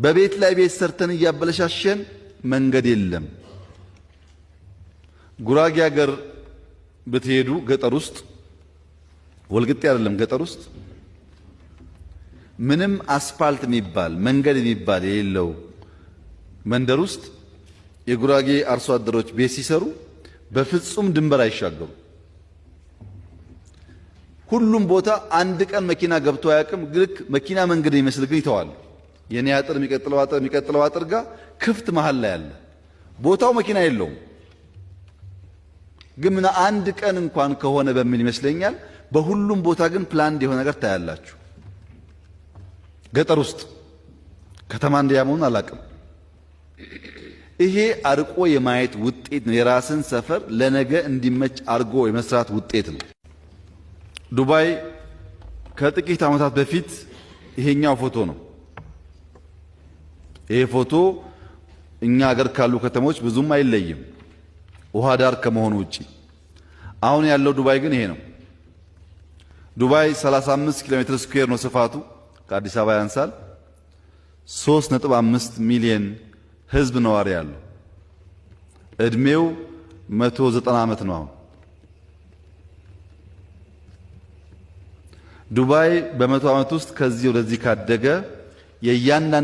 በቤት ላይ ቤት ሰርተን እያበለሻሸን መንገድ የለም። ጉራጌ ሀገር ብትሄዱ ገጠር ውስጥ ወልቂጤ አይደለም ገጠር ውስጥ ምንም አስፋልት የሚባል መንገድ የሚባል የሌለው መንደር ውስጥ የጉራጌ አርሶ አደሮች ቤት ሲሰሩ በፍጹም ድንበር አይሻገሩ። ሁሉም ቦታ አንድ ቀን መኪና ገብቶ አያውቅም። ግልክ መኪና መንገድ የሚመስል ግን ይተዋል። የኔ አጥር የሚቀጥለው አጥር ጋር ክፍት መሃል ላይ አለ። ቦታው መኪና የለውም። ግን ምን አንድ ቀን እንኳን ከሆነ በሚል ይመስለኛል። በሁሉም ቦታ ግን ፕላን የሆነ ነገር ታያላችሁ። ገጠር ውስጥ ከተማ እንዲያመውን አላቅም። ይሄ አርቆ የማየት ውጤት ነው። የራስን ሰፈር ለነገ እንዲመች አርጎ የመስራት ውጤት ነው። ዱባይ ከጥቂት ዓመታት በፊት ይሄኛው ፎቶ ነው። ይሄ ፎቶ እኛ ሀገር ካሉ ከተሞች ብዙም አይለይም ውሃ ዳር ከመሆኑ ውጪ። አሁን ያለው ዱባይ ግን ይሄ ነው። ዱባይ 35 ኪሎ ሜትር ስኩዌር ነው ስፋቱ፣ ከአዲስ አበባ ያንሳል። 3.5 ሚሊዮን ህዝብ ነዋሪ ያለው፣ እድሜው 190 ዓመት ነው። አሁን ዱባይ በ100 ዓመት ውስጥ ከዚህ ወደዚህ ካደገ የእያንዳንዱ